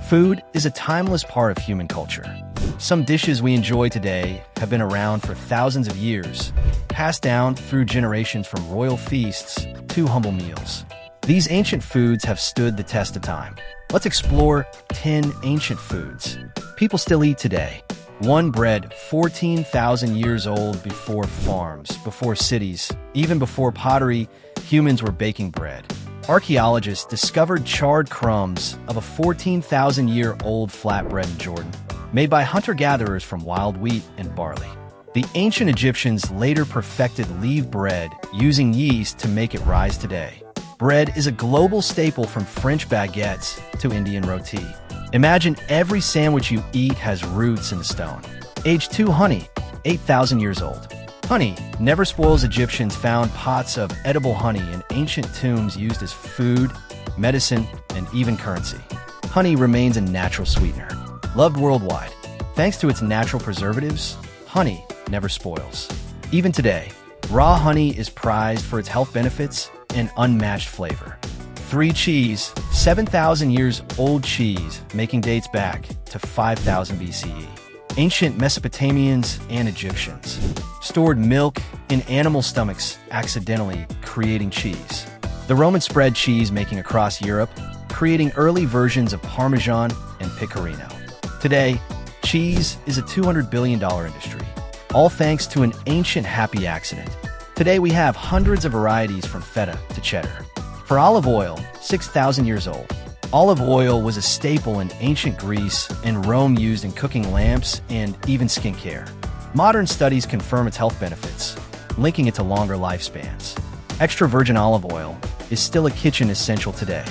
Food is a timeless part of human culture. Some dishes we enjoy today have been around for thousands of years, passed down through generations from royal feasts to humble meals. These ancient foods have stood the test of time. Let's explore 10 ancient foods people still eat today. 1. Bread, 14,000 years old. Before farms, before cities, even before pottery, humans were baking bread. Archaeologists discovered charred crumbs of a 14,000-year-old flatbread in Jordan, made by hunter-gatherers from wild wheat and barley. The ancient Egyptians later perfected leavened bread using yeast to make it rise today. Bread is a global staple from French baguettes to Indian roti. Imagine every sandwich you eat has roots in the stone. Age 2. Honey, 8,000 years old. Honey never spoils. Egyptians found pots of edible honey in ancient tombs used as food, medicine, and even currency. Honey remains a natural sweetener, loved worldwide. Thanks to its natural preservatives, honey never spoils. Even today, raw honey is prized for its health benefits and unmatched flavor. 3. Cheese, 7,000 years old. Cheese making dates back to 5,000 BCE. Ancient Mesopotamians and Egyptians stored milk in animal stomachs, accidentally creating cheese. The Romans spread cheese making across Europe, creating early versions of Parmesan and Pecorino. Today, cheese is a $200 billion industry, all thanks to an ancient happy accident. Today we have hundreds of varieties from feta to cheddar. For olive oil, 6,000 years old. Olive oil was a staple in ancient Greece and Rome, used in cooking lamps and even skincare. Modern studies confirm its health benefits, linking it to longer lifespans. Extra virgin olive oil is still a kitchen essential today.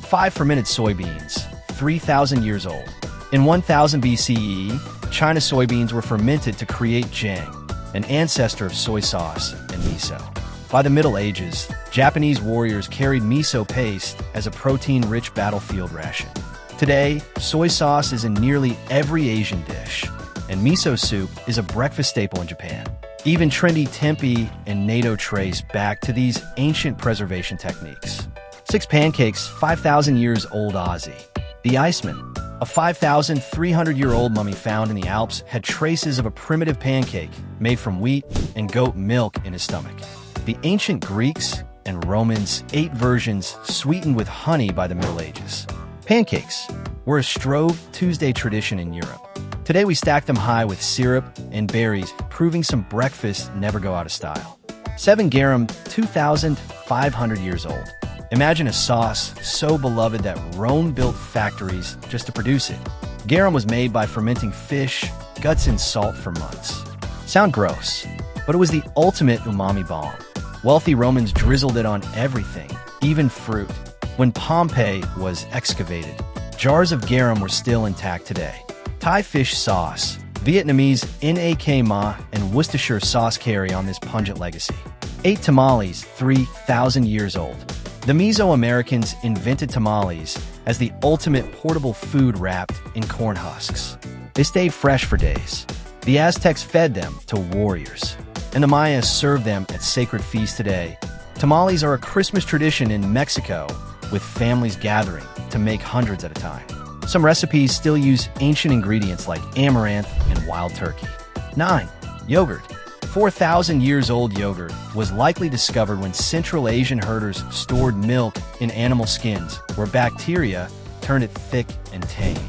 5. Fermented soybeans, 3,000 years old. In 1000 BCE, China soybeans were fermented to create jang, an ancestor of soy sauce and miso. By the Middle Ages, Japanese warriors carried miso paste as a protein-rich battlefield ration. Today, soy sauce is in nearly every Asian dish, and miso soup is a breakfast staple in Japan. Even trendy tempeh and natto trace back to these ancient preservation techniques. 6. Pancakes, 5,000 years old. Aussie. The Iceman, a 5,300-year-old mummy found in the Alps, had traces of a primitive pancake made from wheat and goat milk in his stomach. The ancient Greeks and Romans ate versions sweetened with honey by the Middle Ages. Pancakes were a Shrove Tuesday tradition in Europe. Today we stack them high with syrup and berries, proving some breakfasts never go out of style. 7. Garam, 2,500 years old. Imagine a sauce so beloved that Rome built factories just to produce it. Garam was made by fermenting fish, guts, and salt for months. Sound gross, but it was the ultimate umami bomb. Wealthy Romans drizzled it on everything, even fruit. When Pompeii was excavated, jars of garam were still intact today. Thai fish sauce, Vietnamese nak ma, and Worcestershire sauce carry on this pungent legacy. 8. Tamales, 3,000 years old. The Mesoamericans invented tamales as the ultimate portable food wrapped in corn husks. They stayed fresh for days. The Aztecs fed them to warriors, and the Mayas served them at sacred feasts. Today, tamales are a Christmas tradition in Mexico, with families gathering to make hundreds at a time. Some recipes still use ancient ingredients like amaranth and wild turkey. 9. Yogurt. 4,000 years old. Yogurt was likely discovered when Central Asian herders stored milk in animal skins, where bacteria turned it thick and tangy.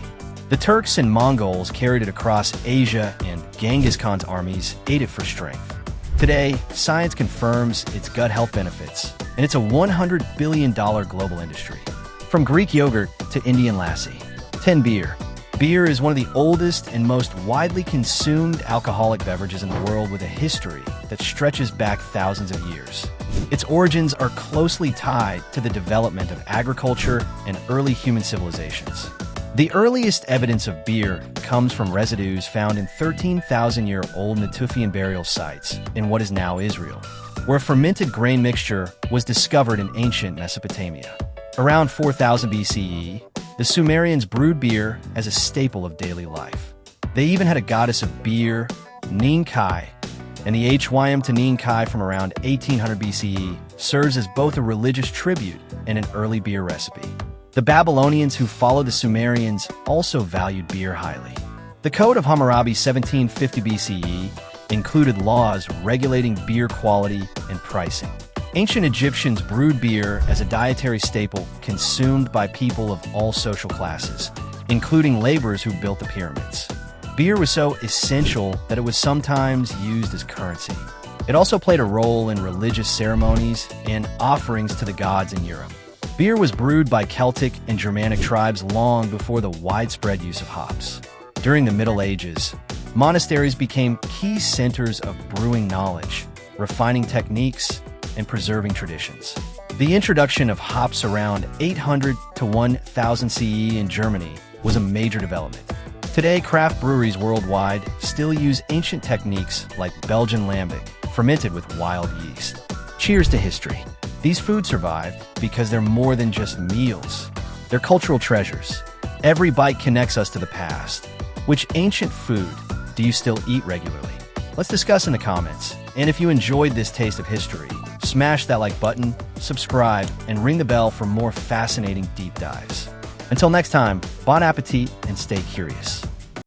The Turks and Mongols carried it across Asia, and Genghis Khan's armies ate it for strength. Today, science confirms its gut health benefits, and it's a $100 billion global industry. From Greek yogurt to Indian lassi. 10. Beer. Beer is one of the oldest and most widely consumed alcoholic beverages in the world, with a history that stretches back thousands of years. Its origins are closely tied to the development of agriculture and early human civilizations. The earliest evidence of beer comes from residues found in 13,000-year-old Natufian burial sites in what is now Israel, where a fermented grain mixture was discovered in ancient Mesopotamia. Around 4000 BCE, the Sumerians brewed beer as a staple of daily life. They even had a goddess of beer, Nin Kai, and the Hm to Nin Kai from around 1800 BCE serves as both a religious tribute and an early beer recipe. The Babylonians who followed the Sumerians also valued beer highly. The Code of Hammurabi 1750 BCE included laws regulating beer quality and pricing. Ancient Egyptians brewed beer as a dietary staple consumed by people of all social classes, including laborers who built the pyramids. Beer was so essential that it was sometimes used as currency. It also played a role in religious ceremonies and offerings to the gods in Europe. Beer was brewed by Celtic and Germanic tribes long before the widespread use of hops. During the Middle Ages, monasteries became key centers of brewing knowledge, refining techniques, and preserving traditions. The introduction of hops around 800 to 1000 CE in Germany was a major development. Today, craft breweries worldwide still use ancient techniques like Belgian lambic, fermented with wild yeast. Cheers to history. These foods survived because they're more than just meals. They're cultural treasures. Every bite connects us to the past. Which ancient food do you still eat regularly? Let's discuss in the comments. And if you enjoyed this taste of history, smash that like button, subscribe, and ring the bell for more fascinating deep dives. Until next time, bon appetit and stay curious.